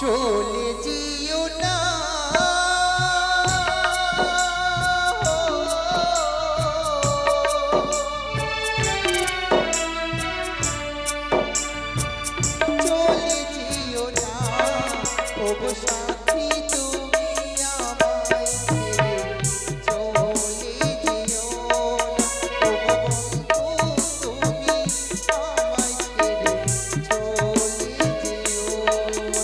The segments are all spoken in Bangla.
চলে যেও না চলে যেও না ওগো সাথী তুমি আমায় ছেড়ে চলে যেও না ওগো বন্ধু তুমি আমায় ছেড়ে চলে যেও না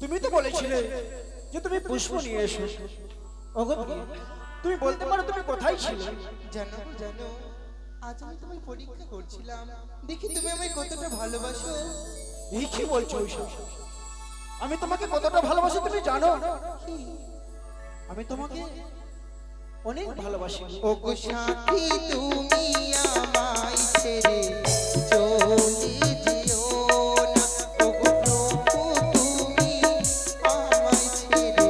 তুমি তো বলেছিলে যে তুমি পুষ্প নিয়ে এসো। ওগো তুমি বলতে পারো তুমি কোথায় ছিলে? জানো জানো আজ আমি তোমায় পরীক্ষা করছিলাম, দেখি তুমি আমায় কতটা ভালোবাসো। এই কি বলছো? আমি তোমাকে কতটা ভালোবাসি তুমি জানো? আমি তোমাকে অনেক ভালোবাসি। ওগো সাথী তুমি আমায় ছেড়ে চলে যেও না ওগো প্রভু তুমি আমায় ছেড়ে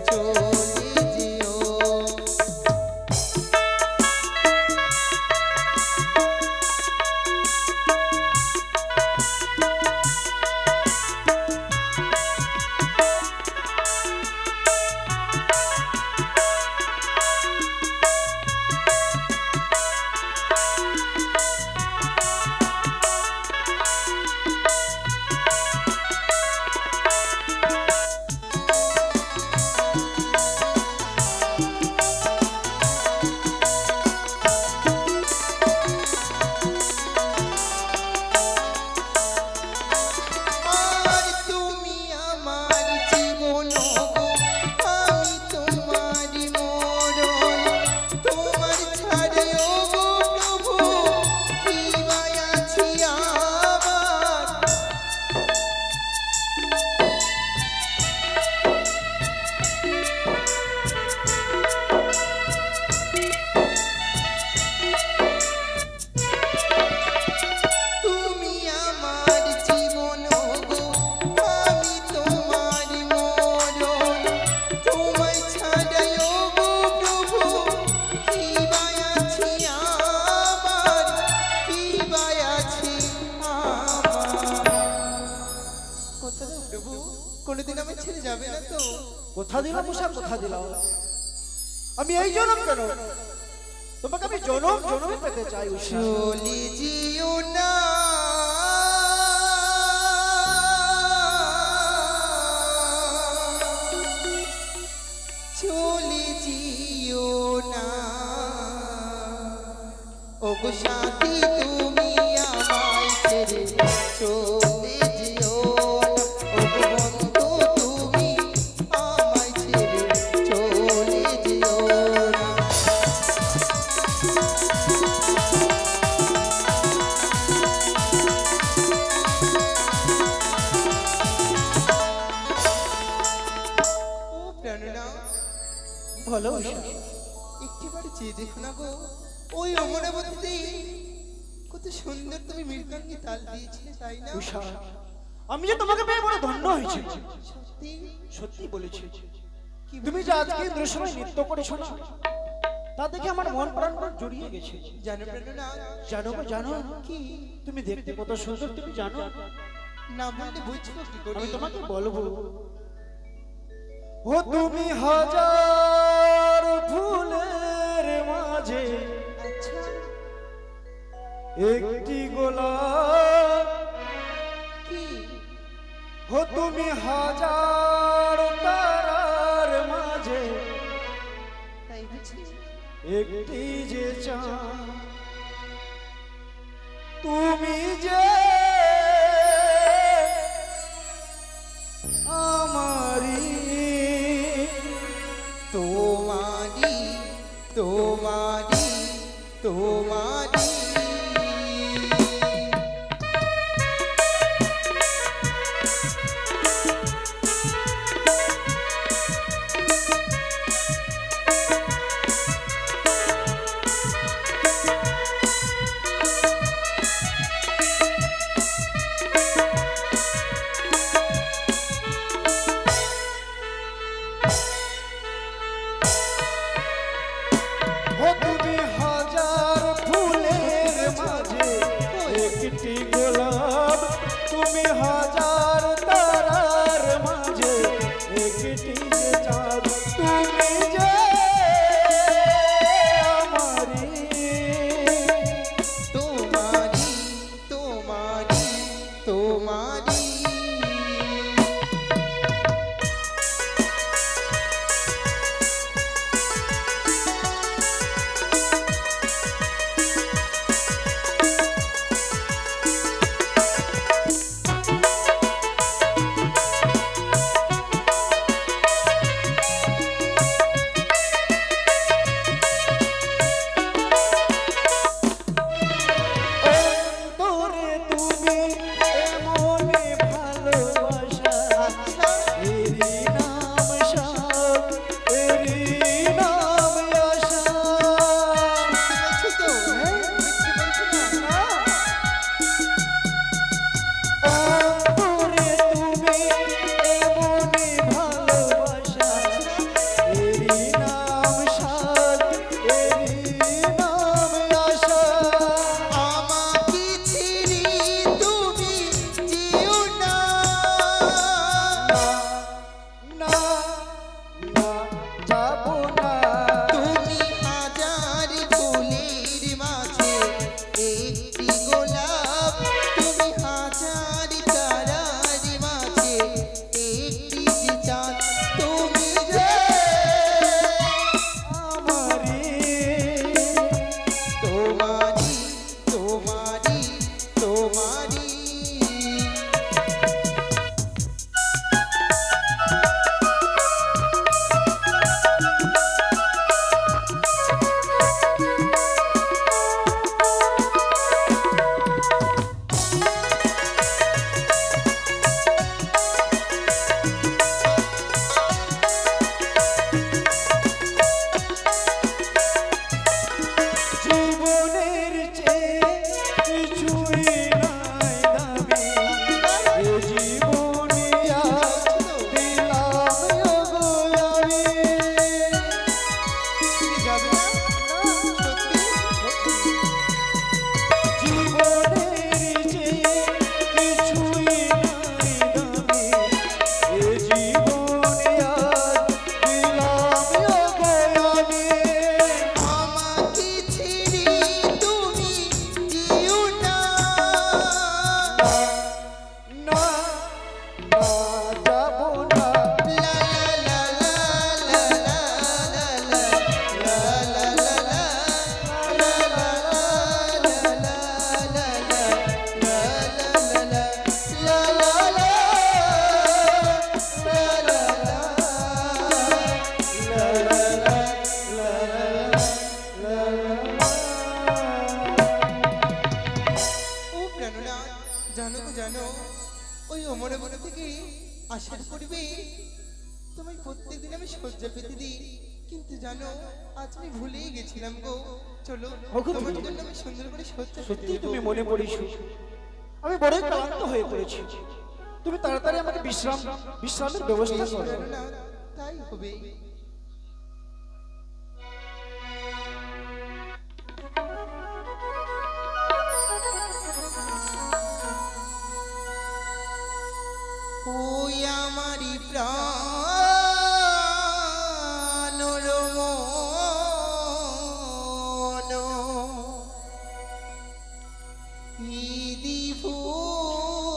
চলে যেও কোনদিন আমি ছেড়ে যাবে না তো? কথা দিলাম উষা, কথা দিলাম। আমি এই জনম কেন তোমাকে আমি জনম জনমে পেতে চাই উষা। চলে যেও না চলে যেও না ওগো সাথী তুমি আমায় ছেড়ে চলে যেও না ওগো বন্ধু তুমি আমায় ছেড়ে চলে যেও না বলো উষা। একটিবার চেয়ে দেখো না গো, ওই অমরাবতীতে কত সুন্দর তুমি মৃদঙ্গে তাল দিয়েছিলে, তাই না? উষা, আমি যে তোমাকে পেয়ে বড় ধন্য হয়েছি। সত্যি? সত্যি বলেছি। কি তুমি যে আজকে ইন্দ্র সময় নৃত্য করেছো না, তা দেখে আমার মন প্রাণ জড়িয়ে গেছে। জানো প্রেরণা? জানো গো, জানো কি? তুমি দেখতে কত সুন্দর, তুমি জানো? না বললে বুঝবো কি করে? আমি তোমাকে বলবো। ও তুমি হাজার ফুলের মাঝে আচ্ছা, একটি গোলাপ। কি? ও তুমি হাজার তারার মাঝে তাই বুঝি? একটি যে চাঁদ। তুমি যে আমারি, তোমারি, তোমারি, তোমারি। ও তুমি হাজার ফুলের মাঝে একটি গোলাপ। তুমি হাজার তারার মাঝে একটি যে চাঁদ। তুমি যে আমারি, তোমারি, তোমারি, তোমারি। অন্তরে তুমি এমনি ভালোবাসা। আচ্ছা, এরি নাম সাপ, এরি নাম আশা। বলছো তো? মিথ্যে বলছো না? অন্তরে তুমি এমনি ভালোবাসা। এরি নাম সাপ, এরি নাম আশা। আমাকে ছেড়ে তুমি যেও না। না, না, যাবো না। তুমি হাজার ফুলের মাঝে একটি গোলাপ। তুমি হাজার তারার মাঝে একটি যে চাঁদ। তুমি যে আমারি, তোমারি, তোমারি, তোমারি। জীবনের চেয়ে কিছুই নাই দামি। এ জীবনে আজ দিলাম ওগো আমি। ফিরে যাবে না? সত্যি? জীবনের চেয়ে কিছুই নাই দামি। এ জীবনে আজ দিলাম ওগো আমি। আমাকে ছেড়ে তুমি যেও না। না, না, যাবো না। লা লা লা লা লা লা লা লা লা লা ও প্রাণনাথ, জানো গো জানো, ওই অমরাবতী থেকে আসার পূর্বে তোমায় প্রত্যেকদিন আমি শয্যা পেতে দিই, কিন্তু জানো আজ আমি ভুলেই গেছিলাম গো। চলো ওগো তোমার তুমি- জন্য আমি সুন্দর করে সজ্জা সত্যি তুমি মনে পড়িস, আমি বড়ই ক্লান্ত হয়ে পড়েছি। তুমি তাড়াতাড়ি আমাকে বিশ্রামের ব্যবস্থা করো। না তাই হবে। ওই আমারি প্রাণ রমণ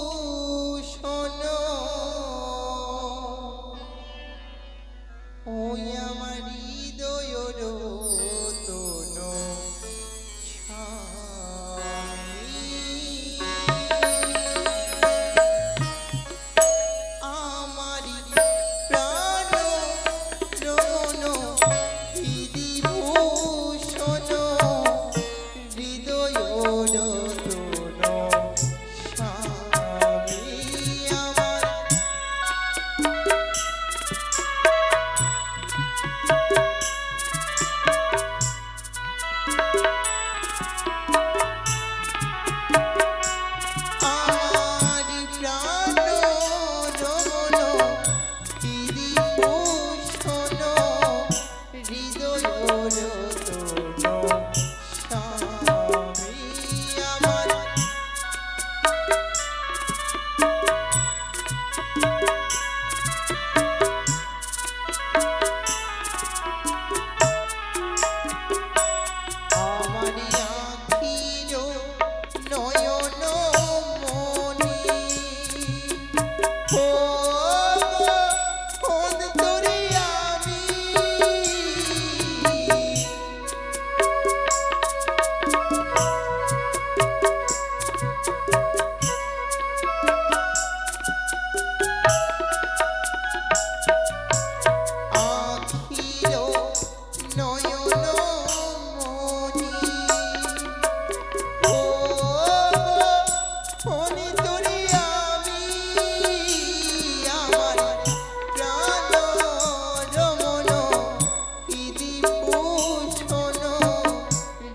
বিভূষণ, ওই আমার হৃদয় রতন আমারি প্রাণ রমণ বিভূষণ, হৃদয় রতন স্বামী আমার। আমারি প্রাণ রমণ বিভূষণ, হৃদয় রতন স্বামী আমার। আমারি আখির নয়ন মনি, ও অন্তরে আমি আখির নয়ন মনি, ও অন্তরে আমি আমার প্রাণ রমণ বিভূষণ,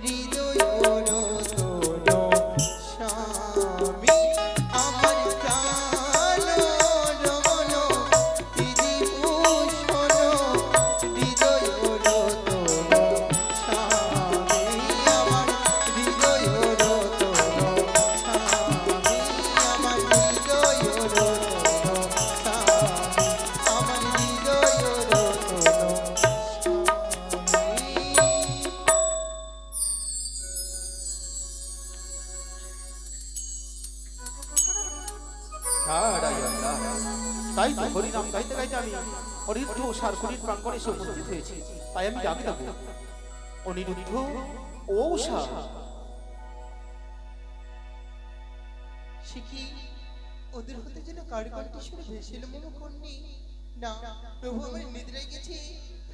হৃদয় রতন স্বামী। আমার প্রাণ রমণ বিভূষণ, হৃদয় রতন স্বামী। আমার হৃদয় রতন স্বামী, আমার হৃদয় রতন স্বামী, আমার হৃদয় রতন স্বামী। তাই তো হরিনাম গাইতে গাইতে আমি অনিরুদ্ধ উষার কুটির প্রাঙ্গণে এসে উপস্থিত হয়েছি। তাই আমি ডাক দেব, অনিরুদ্ধ ও উষা। সে কি ওদের হতে যেন কার কণ্ঠস্বরে ভেসে এলো মনে করনি? না প্রভু, আমার নিদ্রায় গেছে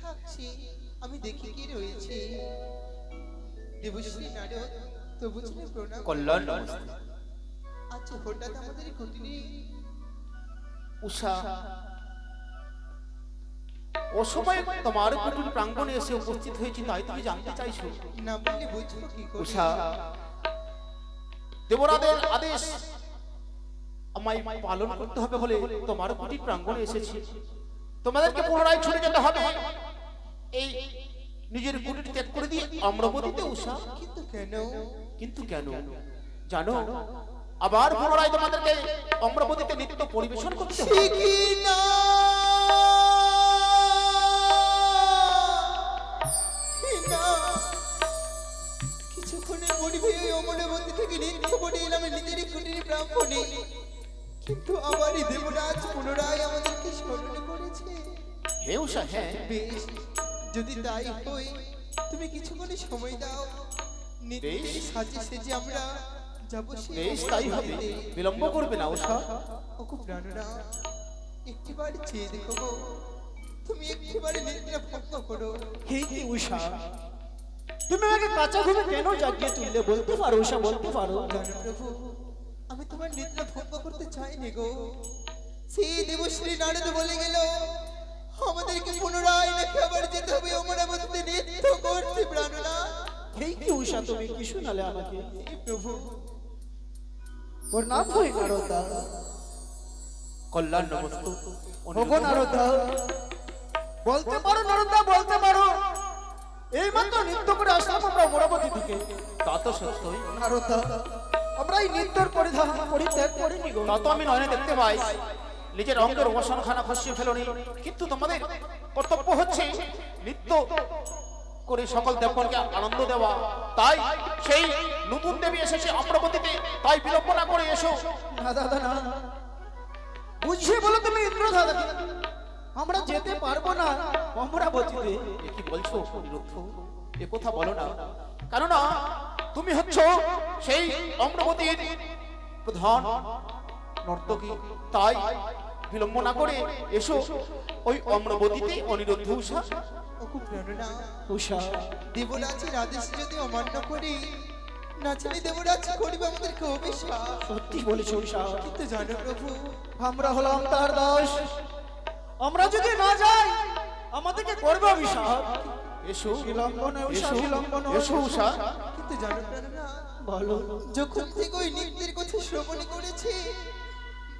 থাকছে, আমি দেখি কি রয়েছে। দেবশ্রী নারদ তবু ছিল প্রণাম। কল্যাণ আচ্ছা হঠাৎ আমাদের কুটিরে উষা, ও সময় তোমার কুটির প্রাঙ্গণে এসে উপস্থিত হয়েছি, তাই তুমি জানতে চাইছো? না বললে বুঝবো কি করে? উষা, দেবরাদের আদেশ আমায় পালন করতে হবে বলে তোমার কুটির প্রাঙ্গণে এসেছি। তোমাদেরকে পুনরায় ছুটে যেতে হবে এই নিজের কুটির ত্যাগ করে দিয়ে অমরাবতীতে। উষা, কিন্তু কেন? কিন্তু কেন জানো? আবার পুনরায় তোমাদেরকে অমরাবতীতে নৃত্য পরিবেশন করতে হবে। সে কি না না, কিছুক্ষণের পরিবে ওই অমরাবতী থেকে নৃত্য করে এলাম নিজের কুটির ব্রাহ্মণে, কিন্তু আবারই দেবরাজ পুনরায় আমাদেরকে স্মরণ করেছে। হে উষা, হ্যাঁ বেশ, যদি তাই হয় তুমি কিছুক্ষণে সময় দাও, নিত্যের সাজে সেজে আমরা যাবো সেই বেশ, তাই হবে, অমরাবতীতে। বিলম্ব করবে না উষা। ওগো প্রাণনা, একটিবার চেয়ে দেখো গো, তুমি একটিবারে নিদ্রা ভঙ্গ করো। হে কি উষা, তুমি আমাকে কাঁচা ঘুমে কেন জাগিয়ে তুললে বলতে পারো উষা, বলতে পারো? জানো প্রভু, আমি তোমার নিদ্রা ভঙ্গ করতে চাইনি গো। সেই দেবশ্রী নারদ বলে গেল আমাদের আমাদেরকে পুনরায় নাকি আবার যেতে হবে অমরাবতীতে নৃত্য করতে প্রাণনাথ। এই কি উষা তুমি কি শোনালে আমাকে? হে প্রভু, ওর নাম হই নারদা। কল্যাণ নমস্তু। ওগো নারদা, বলতে পারো নারদা, বলতে পারো এই মাত্র নৃত্য করে আসলাম আমরা অমরাবতী থেকে। তা তো সত্যই। নারদা, আমরা এই নৃত্যর পরিত্যাগ করিনি গো। তা তো আমি নয়নে দেখতে পাই। নিজের অঙ্গের অবসানখানা খসিয়ে ফেলনি, কিন্তু তোমাদের কর্তব্য হচ্ছে নৃত্য করে সকল দেবগণকে আনন্দ দেওয়া। তাই সেই নতুন দেবী এসেছে অমরাবতীতে, তাই বিলম্ব না করে এসো। না দাদা না, বুঝিয়ে বলো তুমি ইন্দ্রধারা, আমরা যেতে পারবো না অমরাবতীতে। এ কি বলছো অনিরুদ্ধ? এ কথা বলো না, কেননা তুমি হচ্ছ সেই অমরাবতীর প্রধান নর্তকী। তাই বিলম্ব না করে এসো ওই অমরাবতীতে অনিরুদ্ধ উষা। ওগো প্রাণনাথ, উষা, দেবরাজের আদেশ যদি অমান্য করি, নাচনি দেবরাজ করিবে আমাদেরকে অভিশাপ। সত্যি বলেছ উষা, কিন্তু জানো প্রভু, আমরা হলাম তার দাস, আমরা যদি না যাই আমাদেরকে করবে অভিশাপ। এসো বিলম্বনে উষা, বিলম্বনে এসো উষা। কিন্তু জানো প্রাণনাথ, বলো। যখন থেকে ওই নৃত্যের কথা শ্রবণ করেছি,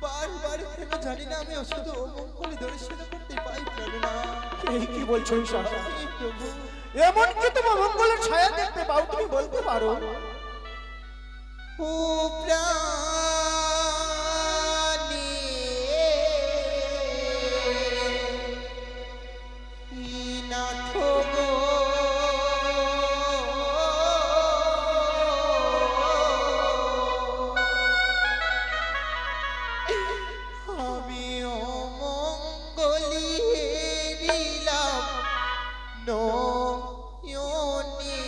বারবার কেন জানি না আমি শুধু অমঙ্গলে দর্শন করতে পাই প্রাণনাথ। এই কি বলছো উষা? হে প্রভু, এমন কি তুমি মঙ্গলের ছায়া দেখতে পাও? তুমি বলতে পারো? ও প্রাণী নাথ গো, আমি অমঙ্গলি হেরিলাম নয়নে,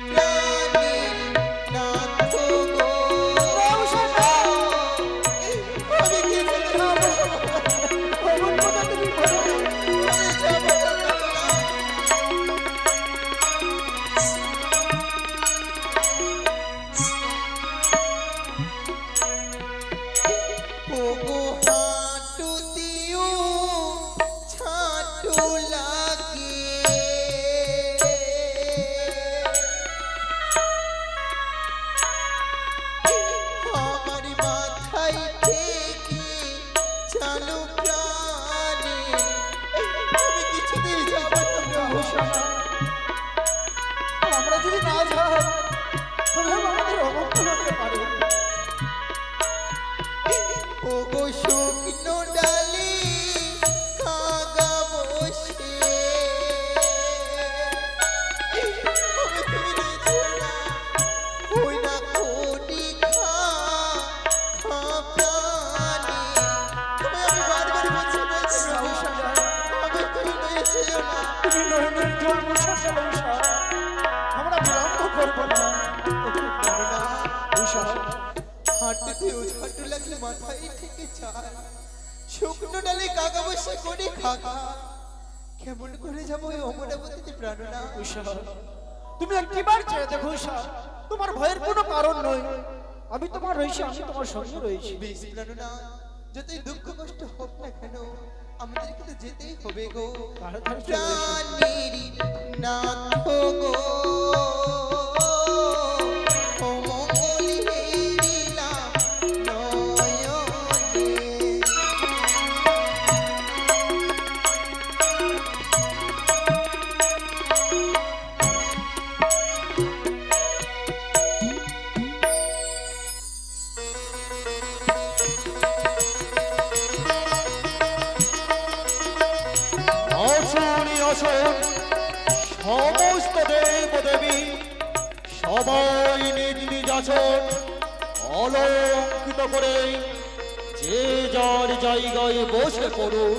প্রাণীর নাথ গো। আমি কি করব? এমন কথা তুমি বলো? আমি যাব না। ওগো হাঁটু দিও ছাটু লাগে, আমার মাথায় থেকে চালু প্রাণে, আমি কিছুতেই যাব না উষা, আমরা যদি না যাই তবে আমাদের অমঙ্গল হতে পারে। ওগো শুকনো ডালে কাগা বসে, ওগো তুমি নিয়েছো না, ওই না কোটি খা খা প্রাণী, তোমায় আমি বারবার বলছি প্রভু, আমি তুমি নিয়েছিল না। তুমি নয়নের জল মুছে ফেলো উষা, আমরা বিলম্ব করবো না। উষা, হাঁটুতেও ঝাঁটু লাগলে মাথায় থেকে চাল, শুকনো ডালে কাগা বসে করে খাগা, কেমন করে যাবো ওই অমরাবতীতে প্রাণনাথ? উষা, তুমি একবার চেয়ে দেখো উষা, তোমার ভয়ের কোনো কারণ নয়। আমি তোমার রয়েছি, আমি তোমার সঙ্গে রয়েছি। বেশ প্রাণনাথ, যতই দুঃখ কষ্ট হোক না কেন আমাদেরকে তো যেতেই হবে গো। তাড়াতাড়ি চলে এসো। প্রাণীর নাথ গো, অমঙ্গলি হেরিলাম নয়নে। আসুনি আসুন সমস্ত দেব দেবী, সবাই নিজ নিজ আসন অলঙ্কৃত করে যে যার জায়গায় বসে পড়ুন।